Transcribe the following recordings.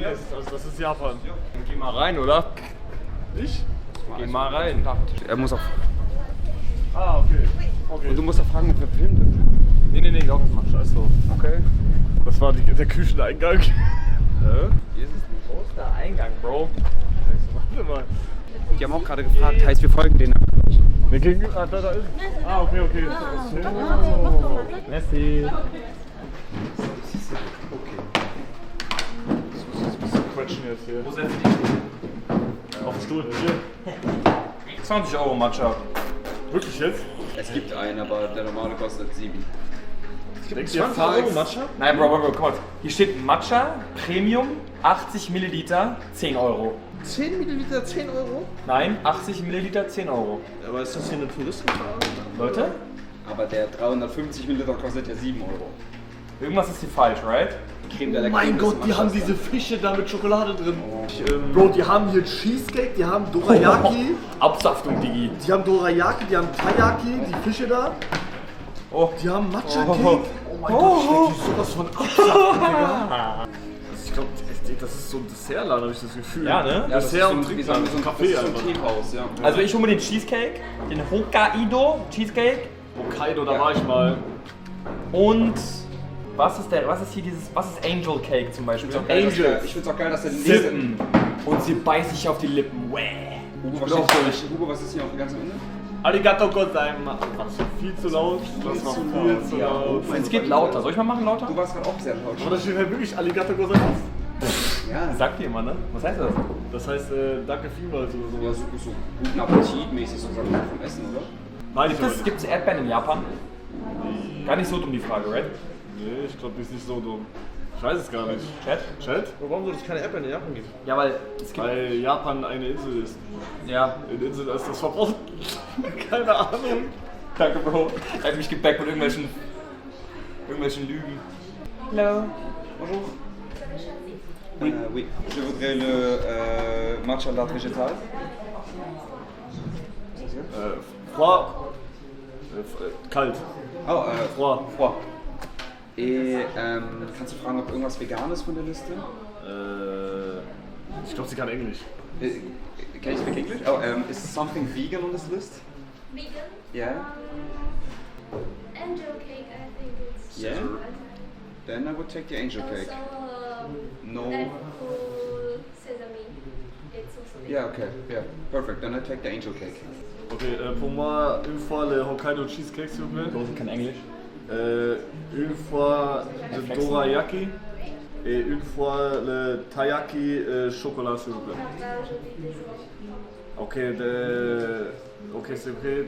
nice. Also das ist Japan. Geh mal rein, oder? Ich? Geh mal rein. Er muss auch. Ah, okay. Und du musst auch fragen, ob wir filmen dürfen. Nee, glaub das mal. Scheiß drauf. Okay. Das war der Kücheneingang. Hier ist es ein großer Eingang, Bro. Warte mal. Die haben auch gerade gefragt, heißt wir folgen denen. Der gegenüber. Da ist. Ah, okay. Oh. Messi. Okay. Das muss jetzt ein bisschen quetschen jetzt hier. Wo setzt Auf den Stuhl. Hier. 20 Euro Matcha. Wirklich jetzt? Es gibt einen, aber der normale kostet 7. Denkst du 20 Euro Matcha? Nein, Bro, guck mal. Hier steht Matcha Premium 80 Milliliter 10 Euro. 10 Milliliter 10 Euro? Nein, 80 Milliliter 10 Euro. Aber ist das hier eine Touristenfahrt? Leute, Aber der 350 Milliliter kostet ja 7 Euro. irgendwas ist hier falsch, right? Creme de la Mein Creme Gott, ist die haben Matcha. diese Fische da mit Schokolade drin. Bro, die haben hier Cheesecake, die haben Dorayaki, Absaftung, Digi. die haben Dorayaki, die haben Taiyaki, die Fische da. Oh. Die haben Matcha-Cake. Oh mein Gott, schmeckt die sowas von Absaftung, Digga. Ich glaube, das ist so ein Dessertladen, habe ich das Gefühl. Ja, ne? Ja, das ist Dessert so und ein, Trinkplan, so ein Kaffee das ist so einfach. ein Teehaus, ja. Also ich hole mir den Cheesecake, den Hokkaido Cheesecake Hokkaido, da war ich mal. und was ist hier dieses, was ist Angel Cake zum Beispiel? Angel. Ich find's auch geil, dass der nächste. Sippen. Und sie beißt sich auf die Lippen. Wäh. Hugo, was ist hier auf dem ganzen Ende? Arigato gozaimasu. Das war viel zu laut. Das war viel zu laut. Es geht lauter. Soll ich mal machen lauter? Du warst gerade auch sehr laut. Aber da steht halt wirklich Arigato gozaimasu. Ja. Sagt ihr immer, ne? Was heißt das? Das heißt, danke vielmals oder Ja, sowas. so guten Appetit mäßig so Sachen vom Essen, oder? Meine ich aber nicht. Gibt es Erdbeeren in Japan? Gar nicht so dumm die Frage, right? Nee, ich glaube, die ist nicht so dumm. Ich weiß es gar nicht. Chat? Chat? Warum soll es keine Apple in Japan geben? Ja, weil es gibt. Weil Japan eine Insel ist. Ja. In Insel ist das verboten. Keine Ahnung. Danke, Bro. Er hat mich gebackt mit irgendwelchen Lügen. Hello. Bonjour. Oui, je voudrais le matcha latte végétal. Froid. Kalt. Oh, Froid. froid. Et kannst du fragen, ob irgendwas vegan ist von der Liste? Ich glaube, sie kann Englisch. Can you speak English? Oh, is something vegan on this list? Vegan? Yeah. Angel cake, I think it's. Yeah? Then I would take the angel cake. Also, No. that full sesame. It's also vegan. Yeah, okay. Yeah, perfect. Then I take the angel cake. Ok, pour moi, une fois le Hokkaido cheesecake, s'il vous plaît. Bro, sie kann Englisch. Une fois le dorayaki. Et une fois le taiyaki chocolat, s'il vous plaît. Ok, ok, c'est vrai.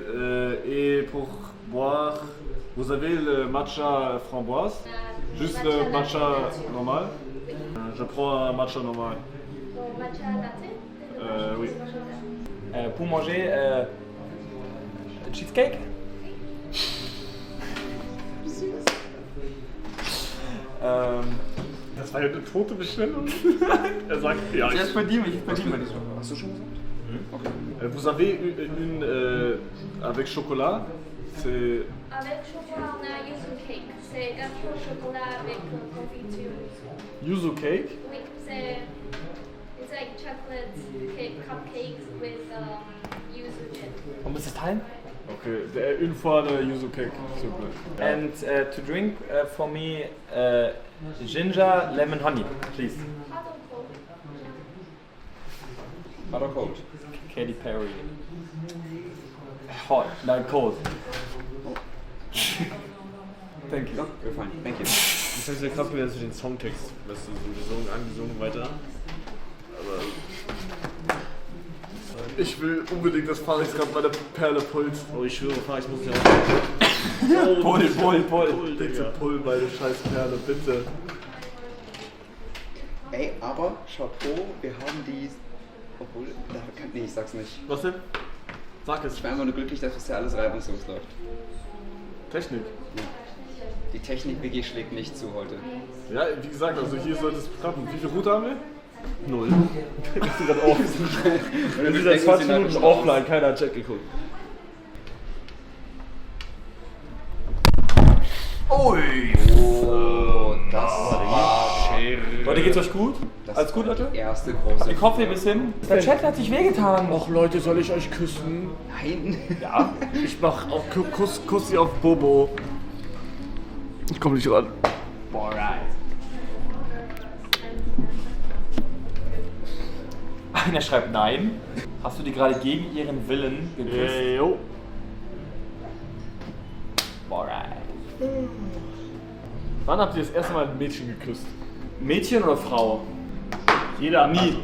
Et pour boire, vous avez le matcha framboise? Juste le matcha normal? Je prends un matcha normal. Donc, matcha latte? Oui. Pour manger Cheesecake? Das war ja eine tote Bestellung. Er sagt, ja, Ich verdiene mich, Hast du schon gesagt? Vous avez une avec chocolat? C'est. Avec chocolat, on a yuzu cake. C'est gâteau au chocolat avec confiture. Yuzu cake? Oui, it's like chocolate cake, cupcakes with yuzu gel. Und ist das teilen? Okay, une fois le yuzu cake, s'il vous plaît. And to drink for me ginger lemon honey, please. Hot or cold? Hot or cold? Katy Perry. Hot, not cold. Thank you. No, you're fine. Thank you. Das heißt, der krass mir jetzt den Songtext. Weißt du, so gesungen, angesungen weiter. Aber. Ich will unbedingt das Fahrrad bei der Perle Puls. Oh, ich schwöre, Faris muss ja auch. Pull. Bitte pull meine scheiß Perle, bitte. Ey, aber Chapeau, wir haben die. Obwohl, nee, ich sag's nicht. Was denn? Sag es. Ich bin einfach nur glücklich, dass bisher alles reibungslos läuft. Technik. Die Technik-WG schlägt nicht zu heute. Ja, wie gesagt, also hier sollte es klappen. Wie viele Route haben wir? 0. Bist du gerade auf? Wir sind seit 20 Minuten offline, keiner hat Chat geguckt. Ui! Oh, das war Leute, geht's euch gut? Das Alles gut, war Leute? die erste große. Die Kopfweh bis hin? Der Chat hat sich wehgetan. Och Leute, soll ich euch küssen? Nein. Ja. Ich mach auch Kussi auf Bobo. Ich komm nicht ran. Alright. Einer schreibt nein. Hast du die gerade gegen ihren Willen geküsst? Jo. Alright. Wann habt ihr das erste Mal ein Mädchen geküsst? Mädchen oder Frau? Jeder. Nie.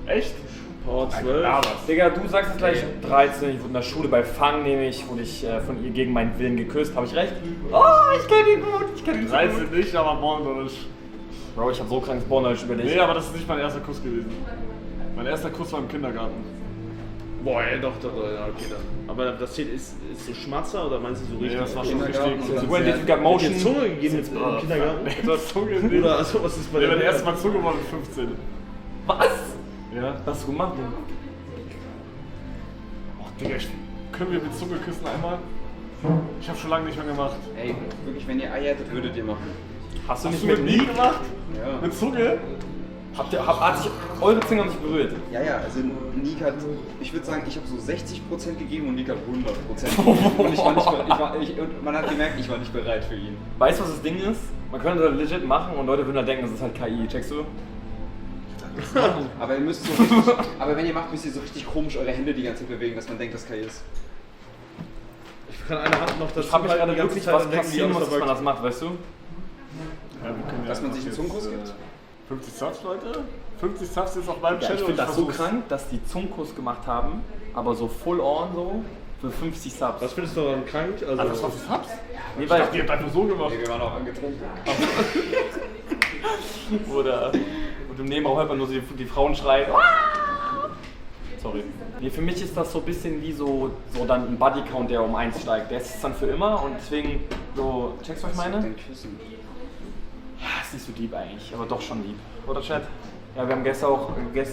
Echt? Power 12. Digga, du sagst es gleich 13, ich wurde in der Schule bei Fang, nämlich wurde ich von ihr gegen meinen Willen geküsst. Habe ich recht? Oh, ich kenn ihn gut, ich kenn ihn so 13 gut. nicht, aber Borndeutsch. Bro, ich hab so krankes Borndeutsch über dich. Nee, aber das ist nicht mein erster Kuss gewesen. Mein erster Kuss war im Kindergarten. Boah, ja, doch, ja, okay dann. Aber das zählt, ist so Schmatzer oder meinst du so richtig? Nee, das war schon Kindergarten richtig. und When did you get Mit der motion? Zunge gegeben im Kindergarten? Das Zunge nicht. Oder also, was ist bei Nee, der mein erstes Mal Zunge war mit 15. Was? Ja. Was hast du gemacht? Och, Digga, können wir mit Zunge küssen einmal? Ich hab schon lange nicht mehr gemacht. Ey, wirklich, wenn ihr Eier hättet, würdet ihr machen. Hast du Hast nicht du mit mit nie Nick? gemacht? Ja. Mit Zunge? Eure Zunge haben sich berührt. Ja, also Nick hat, ich würde sagen, ich habe so 60% gegeben und Nick hat 100%. Und ich war nicht, und man hat gemerkt, ich war nicht bereit für ihn. Weißt du, was das Ding ist? Man könnte das legit machen und Leute würden dann denken, das ist halt KI. Checkst du? Aber ihr müsst so richtig, aber wenn ihr macht, müsst ihr so richtig komisch eure Hände die ganze Zeit bewegen, dass man denkt, das KI ist. Ich kann eine Hand noch dazu Ich frage mich halten, gerade die ganze wirklich, Zeit was und denken, passieren die muss, dass man alles das macht, weißt du? Ja, wir können ja Dass man einfach sich einen jetzt, Zungenkuss gibt? 50 Subs, Leute? 50 Subs jetzt auf meinem Ja, Channel ich und finde das so versuch's. krank, dass die Zungenkuss gemacht haben, aber so full on so für 50 Subs. Was findest du daran krank? Also, Ah, das war für Subs? Nee, Ich weil, dachte, ihr habt einfach so gemacht. Nee, wir waren auch angetrunken. oder und im Nebenraum hört man nur so die Frauen schreien. "Ah!" Sorry. Nee, für mich ist das so ein bisschen wie so dann ein Bodycount, der um 1 steigt. Der ist dann für immer und deswegen so, checkst du, was ich meine? Den Küssen. Ja, ist nicht so lieb eigentlich, aber doch schon lieb. Oder Chat? Ja, wir haben gestern auch,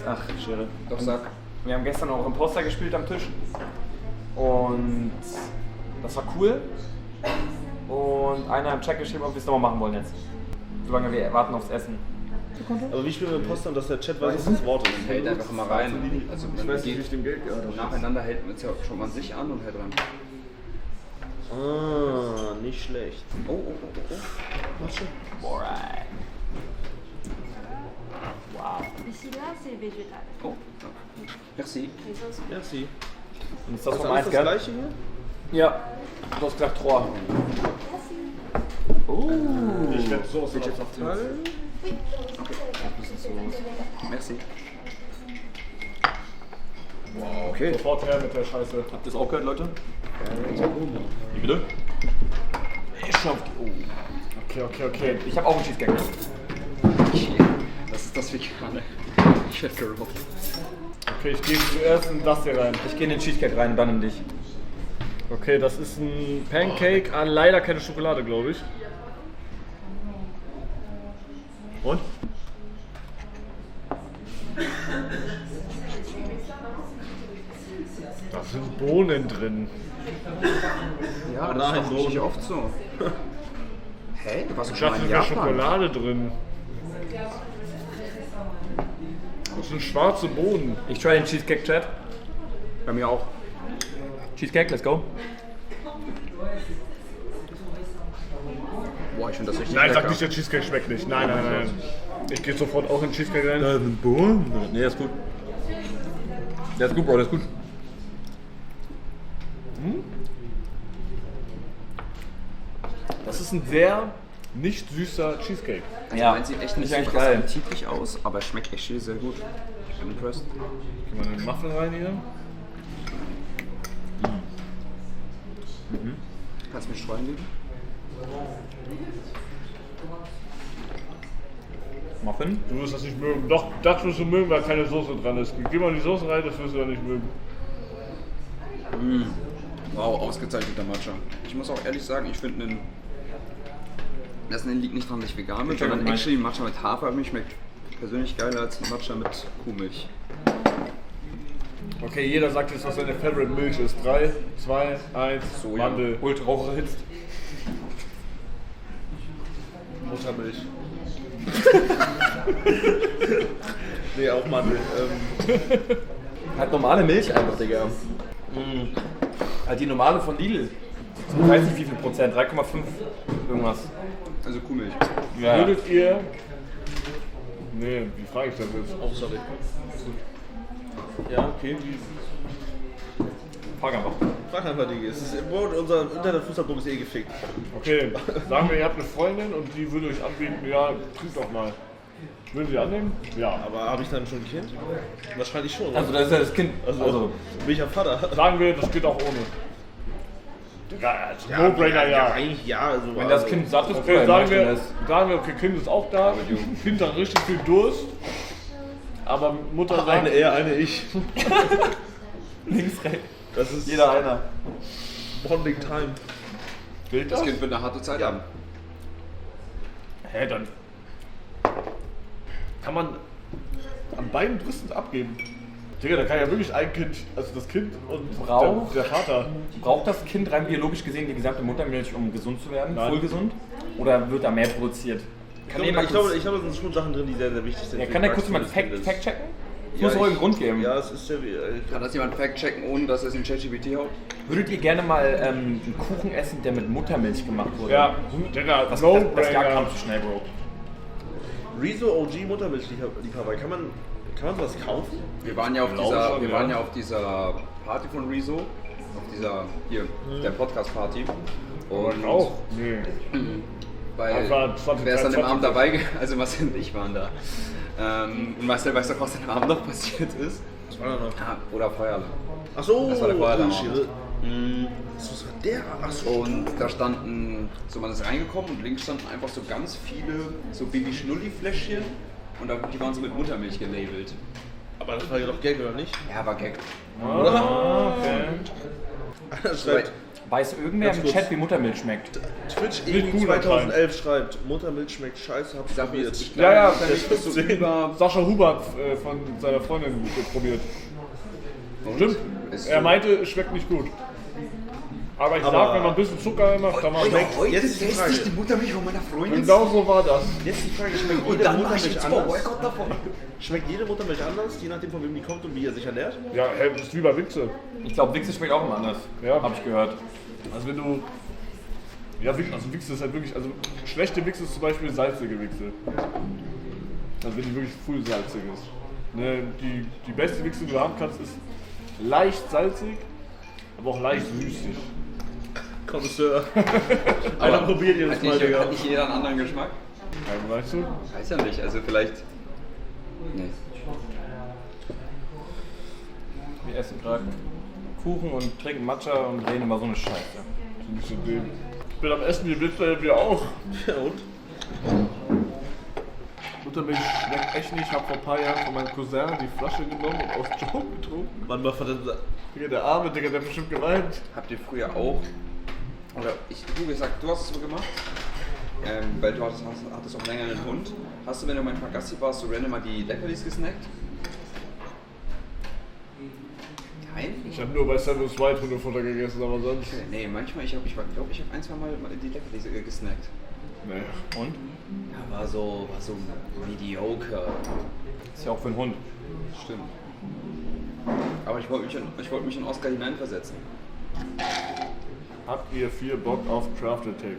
ach, Schere. Doch, sag. Wir haben gestern auch Imposter gespielt am Tisch und das war cool. Und einer im Chat geschrieben, ob wir es nochmal machen wollen jetzt. Solange wir warten aufs Essen. aber wie spielen wir Imposter und dass der Chat weiß, dass das Wort ist? Hält einfach mal rein. Also Ich man weiß nicht, wie geht ich dem Geld gehabt habe. nacheinander, schaut man sich an und hält rein. Ah, nicht schlecht. Oh, oh, oh, oh, oh. Mach schon. Alright. Wow. Ici là, c'est végétal. Oh, oh. Merci. Les autres sont Merci. Und ist das Ist noch alles eins, das gell? gleiche hier? Ja. Du hast gesagt Trois. Ich werde so aus dem Merci. Okay. Sofort her mit der Scheiße. Habt ihr das auch gehört, Leute? Wie bitte? Ich schaff die. Okay. Ich habe auch einen Cheesecake. Was ist das für Vegane? Ich werde gerobbt. Okay, ich gehe zuerst in das hier rein. Ich gehe in den Cheesecake rein und dann in dich. Okay, das ist ein Pancake, leider keine Schokolade, glaube ich. Und? Da sind Bohnen drin. Ja, das Nein, ist doch so. nicht oft so. Hä? Du warst doch Ich schon mal dachte, in da wäre Japan. Schokolade drin. Das sind schwarze Bohnen. Ich try den Cheesecake, Chat. Bei mir auch. Cheesecake, let's go. Boah, ich finde das richtig Nein, lecker. sag nicht, der Cheesecake schmeckt nicht. Nein. Ich gehe sofort auch in den Cheesecake rein. Mit Bohnen? Nee, ist gut. Der ist gut, Bro, der ist gut. Das ist ein sehr nicht süßer Cheesecake. Also Ja, meins sieht echt nicht ist so eigentlich krass geil. appetitlich aus, aber schmeckt echt sehr gut. Ich bin impressed. Geh mal den Muffin rein hier. Kannst du mir Streuen geben? Muffin? Du wirst das nicht mögen. Doch, das wirst du mögen, weil keine Soße dran ist. Gib mal die Soße rein, das wirst du ja nicht mögen. Wow, ausgezeichneter Matcha. Ich muss auch ehrlich sagen, ich finde das liegt nicht daran, dass ich vegan bin, Ich check, sondern was du actually Matcha mit Hafermilch schmeckt persönlich geiler als Matcha mit Kuhmilch. Okay, jeder sagt jetzt, was seine Favorite Milch ist. 3, 2, 1, Soja. Mandel. Ultraucher hitzt. Muttermilch. Nee, auch Mandel. Halt normale Milch einfach, Digga. Halt die normale von Lidl. Ich weiß nicht wie viel Prozent, 3,5 irgendwas. Also Kuhmilch. Ja. Würdet ihr. Nee, wie frage ich das jetzt? Oh, sorry. Ja, okay. Frag einfach. Frag einfach, Digi. Unser Internet-Fußballprogramm ist eh gefickt. Okay, sagen wir, ihr habt eine Freundin und die würde euch anbieten, ja, trink doch mal. Würdet ihr annehmen? Ja. Aber habe ich dann schon ein Kind? Wahrscheinlich schon. Also das ist ja das Kind. Also bin ich ja Vater. Sagen wir, das geht auch ohne. Ja, No-Brainer, ja. Eigentlich ja. Also, wenn das Kind satt ist, Okay, dann sagen macht wir, das. okay, Kind ist auch da. Kind hat richtig viel Durst. Aber Mutter sagt, Eine er, eine ich. Links, rechts. Das ist Jeder einer. Bonding Time. gilt Das das? Kind wird eine harte Zeit haben. Hä, dann kann man an beiden Brüsten abgeben. Digga, da kann ja wirklich ein Kind, also das Kind und Braucht? der Vater. Braucht das Kind rein biologisch gesehen die gesamte Muttermilch, um gesund zu werden? Nein. Voll gesund? Oder wird da mehr produziert? Kann Ich jemand glaube, kurz- da sind schon Sachen drin, die sehr, sehr wichtig sind. ja, für kann die der kurz mal Wachstum einen des Fact Kindes. checken? Es Ja, muss wohl einen ich- Grund geben. Ja, es ist sehr. Kann das jemand fact-checken, ohne dass es in ChatGPT haut? Würdet ihr gerne mal einen Kuchen essen, der mit Muttermilch gemacht wurde? Ja, Digga, Das gar No-Brainer. kam zu schnell, Bro. Rezo OG Muttermilchliebhaber. Kann man sowas kaufen? Wir waren ja auf Glaube schon, wir ja. waren ja auf dieser Party von Rezo, auf dieser der Podcast-Party. Und Auch? Nee. weil Das war 20, wer ist an dem 20. Abend dabei? Also Marcel und ich waren da. Und Marcel weiß doch, was an dem Abend noch passiert ist. Was war da noch? Ah, oder Feuerle. Achso, Das war der Feueralarm. Was war der? Achso. Und da standen, so man ist reingekommen und links standen einfach so ganz viele so Baby-Schnulli-Fläschchen und die waren so mit Muttermilch gelabelt. Aber das war ja doch Gag, oder nicht? Ja, war Gag. Ah, okay. Einer schreibt, Weiß irgendwer Ganz im kurz. Chat, wie Muttermilch schmeckt? Twitch Nicht Emi gut 2011 schreibt, Muttermilch schmeckt scheiße, hab's Sag mir, probiert. ich Ja, ja, glaube, das ist so über. Sascha Huber hat von seiner Freundin probiert. Stimmt. Ist Er so- meinte, es schmeckt nicht gut. Aber ich Aber- sag, wenn man ein bisschen Zucker macht, kann man Schmeckt- Heute Jetzt ist die teste Frage. ich die Muttermilch von meiner Freundin. Genau so war das. Jetzt die Frage, schmeckt Und jede dann mach ich Muttermilch jetzt anders? Boykott davon. Schmeckt jede Muttermilch anders, je nachdem von wem die kommt und wie er sich ernährt? Ja, hey, das ist wie bei Wichse. Ich glaube, Wichse schmeckt auch immer anders. Ja. Hab ich gehört. Also wenn du... Ja, also Wichse ist halt wirklich... Also schlechte Wichse ist zum Beispiel salzige Wichse. Also wenn die wirklich full salzig ist. Ne, die beste Wichse, die du haben kannst, ist leicht salzig, aber auch leicht süßig. Connoisseur. Einer probiert jedes Hat Mal, nicht, Digga. hat nicht jeder einen anderen Geschmack? Ja, weißt du? Weiß ja nicht, also vielleicht. Nee. Wir essen gerade Kuchen und trinken Matcha und reden über so eine Scheiße. So ein bisschen dem. Ich bin am Essen, wie willst du wir auch? Ja, und? Muttermilch schmeckt echt nicht. Ich habe vor ein paar Jahren von meinem Cousin die Flasche genommen und aus Joke getrunken. Mann, was hat das? Digga, der Arme, Digga, der hat bestimmt geweint. Habt ihr früher auch. Oder du gesagt, du hast es so gemacht. Weil du hattest auch länger einen Hund. Hast du, wenn du manchmal Gassi warst, so random mal die Leckerlis gesnackt? Nein? Ich habe nur bei Seven White Hundefutter gegessen, aber sonst. Nee, manchmal, ich glaube, ich habe ein, zwei Mal die Leckerlis gesnackt. Nee. Und? Ja, war so mediocre. Ist ja auch für einen Hund. Stimmt. Aber ich wollte mich in Oscar hineinversetzen. Habt ihr 4 Bock auf Crafted Tape?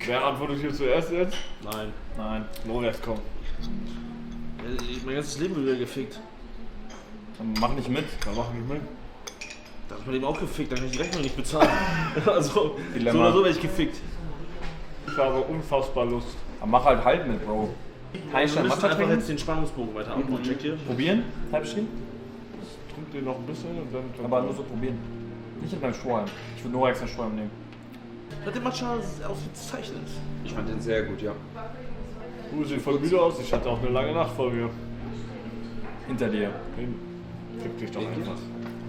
Wer antwortet hier zuerst jetzt? Nein. Nein. Lorenz, komm. Mein ganzes Leben wird wieder gefickt. Dann mach nicht mit. Da machen wir mit. Da ist man eben auch gefickt, dann kann ich die Rechnung nicht bezahlen. Also, so Dilemma. oder so werde ich gefickt. Ich habe unfassbar Lust. Dann mach halt mit, Bro. Wir Heißstein müssen Matcha einfach trinken? jetzt den Spannungsbogen weiter aufbauen. Checkt ihr? Probieren? Halbstehen? Trink den noch ein bisschen und dann. Aber nur so probieren. Nicht mit meinem Strohhalm. Ich würde nur extra Strohhalm nehmen. Hat der Matcha ausgezeichnet? Ich fand den sehr gut, ja. Du sieht voll müde aus. Ich hatte auch eine lange Nacht vor mir. Hinter dir. Fick dich doch einfach.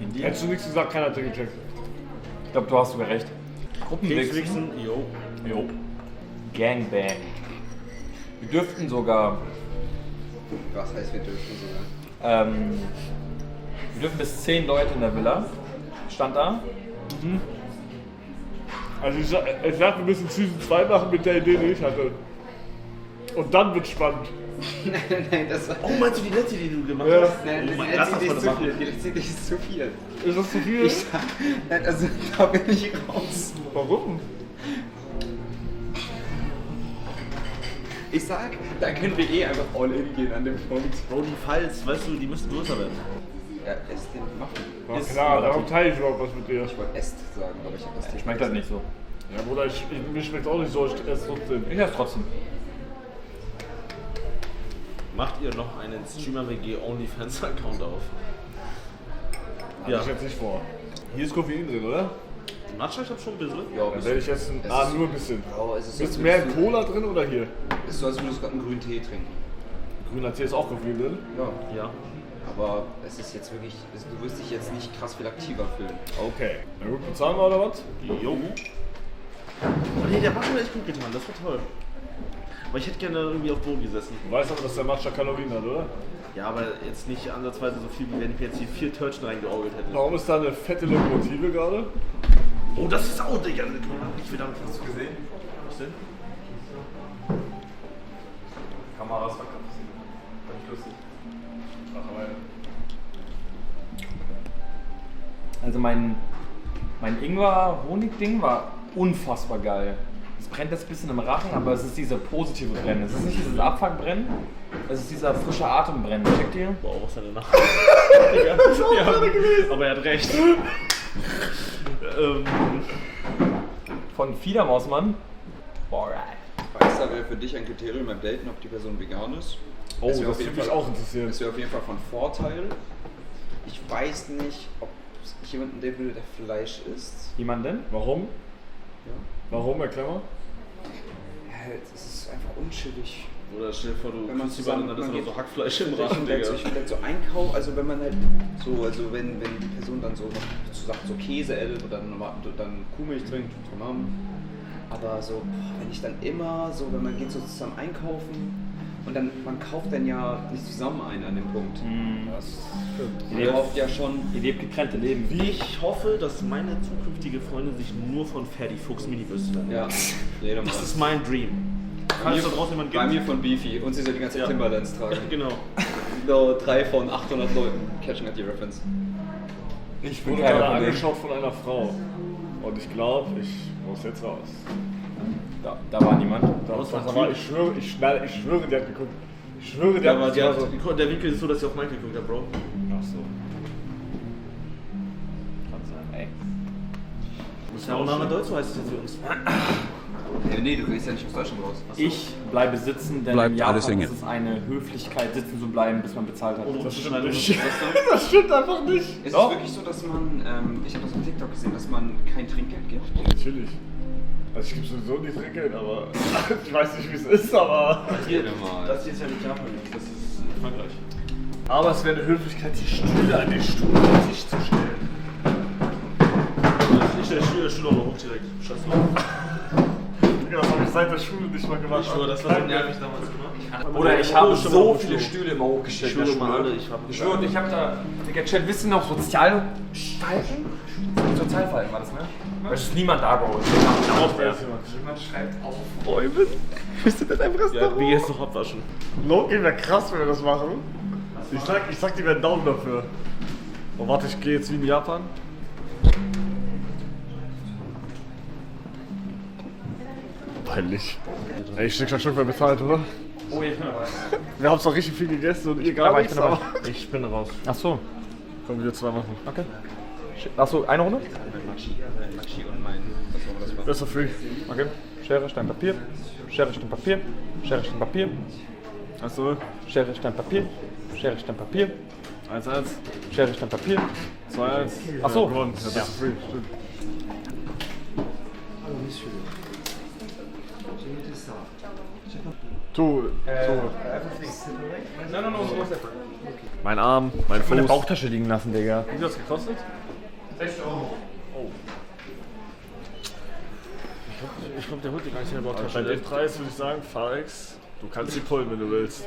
In dir? Hättest du nichts gesagt, keiner hat den gecheckt. Ich glaube, du hast sogar recht. Gruppenwichsen. Kekswichsen, yo. Jo. Gangbang. Wir dürften sogar, Was heißt, wir dürfen sogar? wir dürfen bis 10 Leute in der Villa. Stand da. Also ich sag, wir müssen Season 2 machen mit der Idee, die ich hatte. und dann wird spannend. Nein, das war. Oh, meinst du die letzte, die du gemacht Ja. hast? Nein, Oh mein die Gott, letzte das ist zu machen. viel. Die letzte ist zu viel. Ist das zu viel? Nein, also da bin ich raus. Warum? Ich sag, da können wir eh einfach all in gehen an dem Punkt. Bro, die Files, weißt du, die müssen größer werden. Ja, esst den machen. Ja, Ist klar, darum relativ- teile ich überhaupt was mit dir. Ich wollte esst sagen, aber ich habe das Schmeckt halt nicht so. Ja, Bruder, mir schmeckt auch nicht so, ich esse trotzdem. Ich esse trotzdem. Macht ihr noch einen Streamer-WG OnlyFans-Account auf? Ja. Ich jetzt nicht vor. Hier ist Koffein drin, oder? Die Matcha, ich hab schon ein bisschen. Ja, Dann werde ich essen. Es Ah, ist- nur ein bisschen. Bro, es ist so, Ist als mehr würdest du- Cola drin oder hier? Es ist so, als würdest du gerade einen grünen Tee trinken. Grüner Tee ist auch Koffein drin. Ja. Ja. Aber es ist jetzt wirklich, du wirst dich jetzt nicht krass viel aktiver fühlen. Okay. Na gut, bezahlen wir oder was? Jo. Oh nee, der war schon echt gut getan, das war toll. Aber ich hätte gerne irgendwie auf Boden gesessen. Du weißt aber, dass der Matcha Kalorien hat, oder? Ja, aber jetzt nicht ansatzweise so viel, wie wenn ich mir jetzt die 4 Törtchen reingeorgelt hätte. Warum ist da eine fette Lokomotive gerade? Oh, das ist auch, Digga. Ich will damit was gesehen. Was denn? Kameras verkauft. Fand ich lustig. Ach, aber Also mein Ingwer-Honig-Ding war unfassbar geil. Es brennt jetzt ein bisschen im Rachen, aber es ist dieser positive Brennen. Es ist nicht dieses Abfuckbrennen, es ist dieser frische Atembrennen. Checkt ihr? Boah, was hat er nach? Digga. Ja, aber er hat recht. Von Fiedermausmann. Alright. Weißt du, wäre für dich ein Kriterium beim Daten, ob die Person vegan ist? Oh, Das wäre das auf jeden würde mich Fall- auch interessieren. Das wäre auf jeden Fall von Vorteil. Ich weiß nicht, ob ich jemanden daten würde, der Fleisch isst. Jemand denn? Warum? Ja. Warum, erklär mal? Ja, das ist einfach unchillig. Oder stell dir vor, du Wenn man küsst die beiden, dann ist zusammen- da so Hackfleisch im Ich Rachen, finde Digga. halt so Einkauf, also wenn man halt so, also wenn die Person dann so noch so sagt, so Käse edit oder dann Kuhmilch trinkt, tamam. Aber so, wenn ich dann immer so, wenn man geht so zusammen einkaufen und dann, man kauft dann ja nicht zusammen ein an dem Punkt. Das stimmt. Man kauft ja schon. Ihr lebt getrennte Leben. Ich hoffe, dass meine zukünftige Freundin sich nur von Ferdi Fuchs Mini-Würstchen ernährt. Ja, jeder Das Mann. ist mein Dream. Falls da draußen jemand Bei gibt. mir von Beefy und sie soll die ganze Zeit Ja. Timberlands tragen. Genau. So 3 von 800 Leuten catching at the reference. Ich wurde kein gerade Problem. angeschaut von einer Frau. Und ich glaube, ich muss jetzt raus. Da war niemand. Das war ein aber Typ. ich schwöre, die hat geguckt. Ich schwöre, die Ja, hat aber geguckt. der Winkel ist so, dass sie auf Mike geguckt hat, Bro. Ach so. Kann sein, ey. Sayonara Deutsch heißt es jetzt für uns. Nee, du gehst ja nicht aus Deutschland raus. Ich bleibe sitzen, denn Bleibt in Japan alles Single. ist es eine Höflichkeit, sitzen zu bleiben, bis man bezahlt hat. Das stimmt nicht. Das stimmt einfach nicht. Ist Doch. es wirklich so, dass man, ich habe das auf TikTok gesehen, dass man kein Trinkgeld gibt? Natürlich. Also ich gebe sowieso nicht Trinkgeld, aber ich weiß nicht, wie es ist, aber... Das hier ist ja nicht Japan, das ist Frankreich. Aber es wäre eine Höflichkeit, die Stühle an den Stuhl an sich zu stellen. Ich stelle der Stuhl auch noch hoch direkt. Scheiß drauf. Das habe ich seit der Schule nicht mal gemacht. Ich schwöre, das war so nervig damals gemacht. Oder ich habe so viele Stühle immer hochgestellt. Ich schwöre das mal schwöre. alle, ich habe Ich schwöre, ich habe da, Digga, Chat, wisst ihr noch Sozialverhalten? Sozialverhalten war das, ne? Da ist niemand da, Bro. Jemand schreibt aufräumen. Bist du denn einfach Ja, wie jetzt noch abwaschen. Loki wäre krass, wenn wir das machen. Ich sag dir einen Daumen dafür. Oh, warte, ich gehe jetzt wie in Japan. Peinlich. Ey, ich steck schon mal bezahlt, oder? Oh, ich bin dabei. Wir haben zwar richtig viel gegessen und ihr gar dabei, nichts, ich bin dabei. aber... Ich bin raus. Ach so, Können wir zwei machen. okay. Ach so, eine Runde? Machi und mein, was auch immer das war. Das ist free. Okay. Schere, Stein, Papier. Schere, Stein, Papier. Schere, Stein, Papier. Achso, Schere, Stein, Papier. Schere, Stein, Papier. 1-1, Schere, Stein, Papier. 2-1. Ach so. Ja, gewonnen. Ja, das ist free. Stimmt. Tu. Nein, no. Mein Arm, mein Meine Fuß. Bauchtasche liegen lassen, Digga. Wie viel hat das gekostet? 6 Euro. Ich glaube, der holt die gar nicht in der Bei Bautasche. dem Preis würde ich sagen, Farex, du kannst die pullen, wenn du willst.